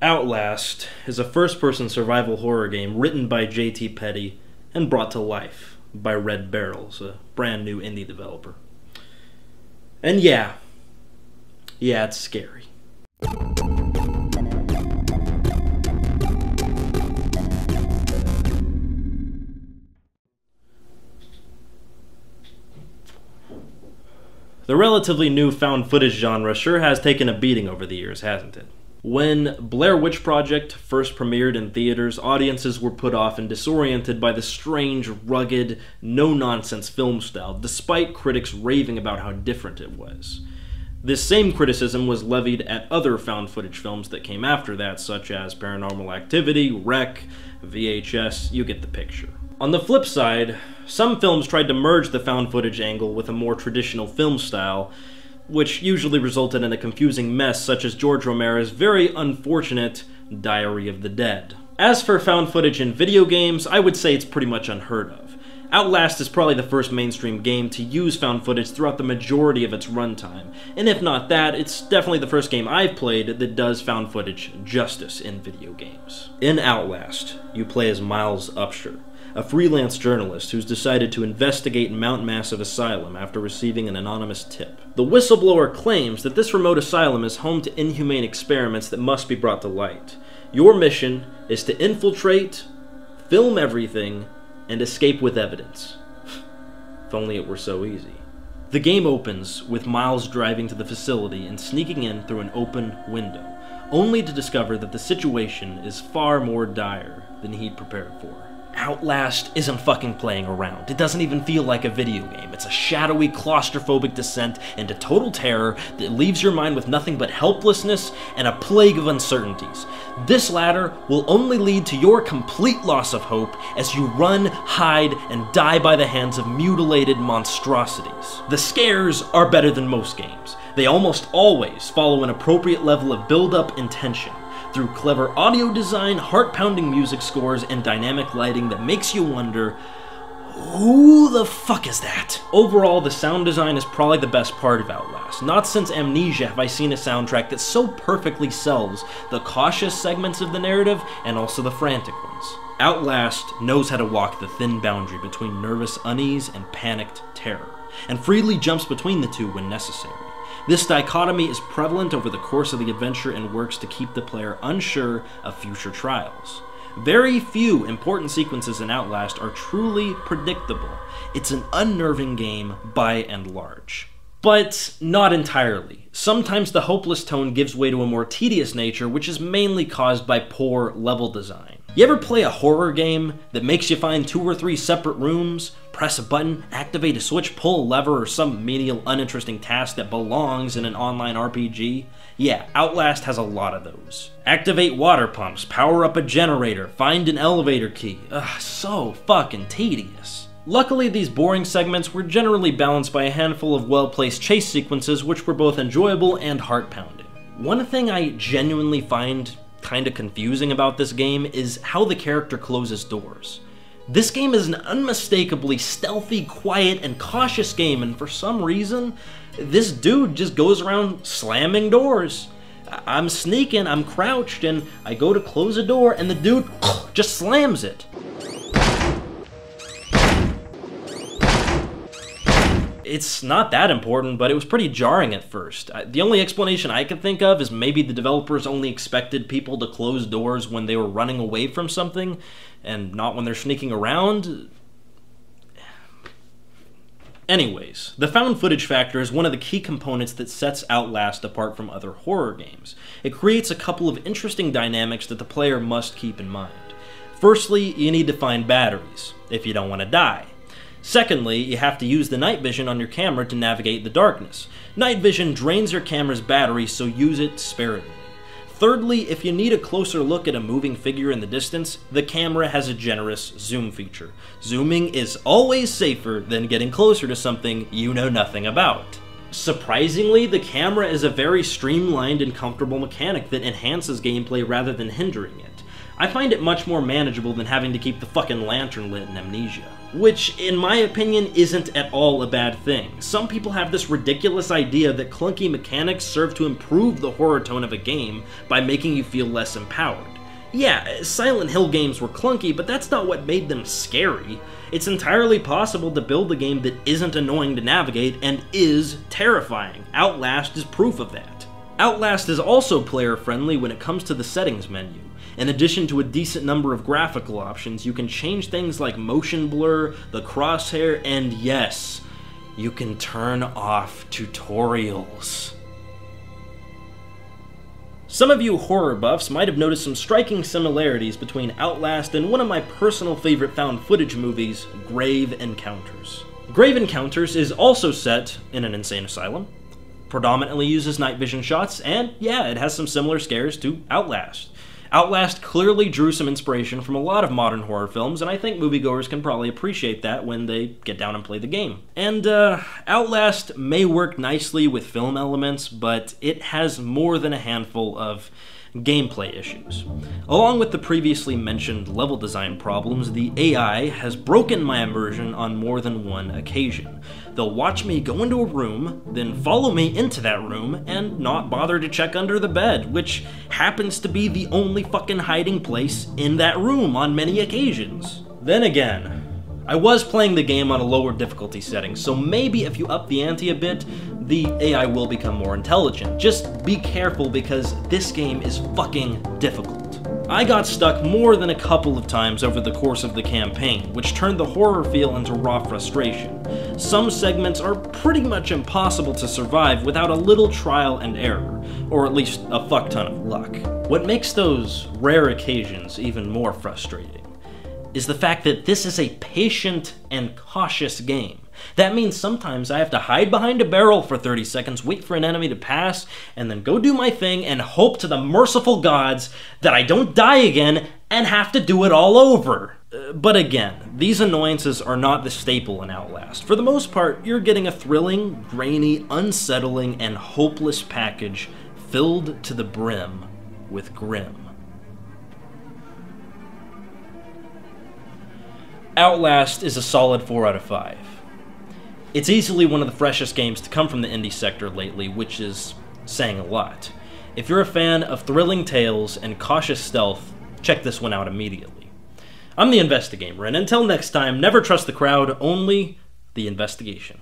Outlast is a first-person survival horror game written by J.T. Petty and brought to life by Red Barrels, a brand new indie developer. And yeah, it's scary. The relatively new found footage genre sure has taken a beating over the years, hasn't it? When Blair Witch Project first premiered in theaters, audiences were put off and disoriented by the strange, rugged, no-nonsense film style, despite critics raving about how different it was. This same criticism was levied at other found footage films that came after that, such as Paranormal Activity, Wreck, VHS, you get the picture. On the flip side, some films tried to merge the found footage angle with a more traditional film style, which usually resulted in a confusing mess such as George Romero's very unfortunate Diary of the Dead. As for found footage in video games, I would say it's pretty much unheard of. Outlast is probably the first mainstream game to use found footage throughout the majority of its runtime, and if not that, it's definitely the first game I've played that does found footage justice in video games. In Outlast, you play as Miles Upshur, a freelance journalist who's decided to investigate Mount Massive Asylum after receiving an anonymous tip. The whistleblower claims that this remote asylum is home to inhumane experiments that must be brought to light. Your mission is to infiltrate, film everything, and escape with evidence. If only it were so easy. The game opens with Miles driving to the facility and sneaking in through an open window, only to discover that the situation is far more dire than he'd prepared for. Outlast isn't fucking playing around. It doesn't even feel like a video game. It's a shadowy, claustrophobic descent into total terror that leaves your mind with nothing but helplessness and a plague of uncertainties. This latter will only lead to your complete loss of hope as you run, hide, and die by the hands of mutilated monstrosities. The scares are better than most games. They almost always follow an appropriate level of build-up and tension, through clever audio design, heart-pounding music scores, and dynamic lighting that makes you wonder, who the fuck is that? Overall, the sound design is probably the best part of Outlast. Not since Amnesia have I seen a soundtrack that so perfectly sells the cautious segments of the narrative and also the frantic ones. Outlast knows how to walk the thin boundary between nervous unease and panicked terror, and freely jumps between the two when necessary. This dichotomy is prevalent over the course of the adventure and works to keep the player unsure of future trials. Very few important sequences in Outlast are truly predictable. It's an unnerving game by and large. But not entirely. Sometimes the hopeless tone gives way to a more tedious nature, which is mainly caused by poor level design. You ever play a horror game that makes you find 2 or 3 separate rooms, press a button, activate a switch, pull a lever, or some menial uninteresting task that belongs in an online RPG? Yeah, Outlast has a lot of those. Activate water pumps, power up a generator, find an elevator key. Ugh, so fucking tedious. Luckily, these boring segments were generally balanced by a handful of well-placed chase sequences which were both enjoyable and heart-pounding. One thing I genuinely find kinda confusing about this game is how the character closes doors. This game is an unmistakably stealthy, quiet, and cautious game, and for some reason, this dude just goes around slamming doors. I'm sneaking, I'm crouched, and I go to close a door, and the dude just slams it. It's not that important, but it was pretty jarring at first. The only explanation I could think of is maybe the developers only expected people to close doors when they were running away from something, and not when they're sneaking around. Anyways, the found footage factor is one of the key components that sets Outlast apart from other horror games. It creates a couple of interesting dynamics that the player must keep in mind. Firstly, you need to find batteries, if you don't want to die. Secondly, you have to use the night vision on your camera to navigate the darkness. Night vision drains your camera's battery, so use it sparingly. Thirdly, if you need a closer look at a moving figure in the distance, the camera has a generous zoom feature. Zooming is always safer than getting closer to something you know nothing about. Surprisingly, the camera is a very streamlined and comfortable mechanic that enhances gameplay rather than hindering it. I find it much more manageable than having to keep the fucking lantern lit in Amnesia. which, in my opinion, isn't at all a bad thing. Some people have this ridiculous idea that clunky mechanics serve to improve the horror tone of a game by making you feel less empowered. Yeah, Silent Hill games were clunky, but that's not what made them scary. It's entirely possible to build a game that isn't annoying to navigate and is terrifying. Outlast is proof of that. Outlast is also player-friendly when it comes to the settings menu. In addition to a decent number of graphical options, you can change things like motion blur, the crosshair, and yes, you can turn off tutorials. Some of you horror buffs might have noticed some striking similarities between Outlast and one of my personal favorite found footage movies, Grave Encounters. Grave Encounters is also set in an insane asylum, predominantly uses night vision shots, and yeah, it has some similar scares to Outlast. Outlast clearly drew some inspiration from a lot of modern horror films, and I think moviegoers can probably appreciate that when they get down and play the game. And Outlast may work nicely with film elements, but it has more than a handful of gameplay issues. Along with the previously mentioned level design problems, the AI has broken my immersion on more than one occasion. They'll watch me go into a room, then follow me into that room, and not bother to check under the bed, which happens to be the only fucking hiding place in that room on many occasions. Then again, I was playing the game on a lower difficulty setting, so maybe if you up the ante a bit, the AI will become more intelligent. Just be careful because this game is fucking difficult. I got stuck more than a couple of times over the course of the campaign, which turned the horror feel into raw frustration. Some segments are pretty much impossible to survive without a little trial and error, or at least a fuck ton of luck. What makes those rare occasions even more frustrating is the fact that this is a patient and cautious game. That means sometimes I have to hide behind a barrel for 30 seconds, wait for an enemy to pass, and then go do my thing and hope to the merciful gods that I don't die again and have to do it all over. But again, these annoyances are not the staple in Outlast. For the most part, you're getting a thrilling, grainy, unsettling, and hopeless package filled to the brim with grim. Outlast is a solid 4 out of 5. It's easily one of the freshest games to come from the indie sector lately, which is saying a lot. If you're a fan of thrilling tales and cautious stealth, check this one out immediately. I'm the Investigamer, and until next time, never trust the crowd, only the investigation.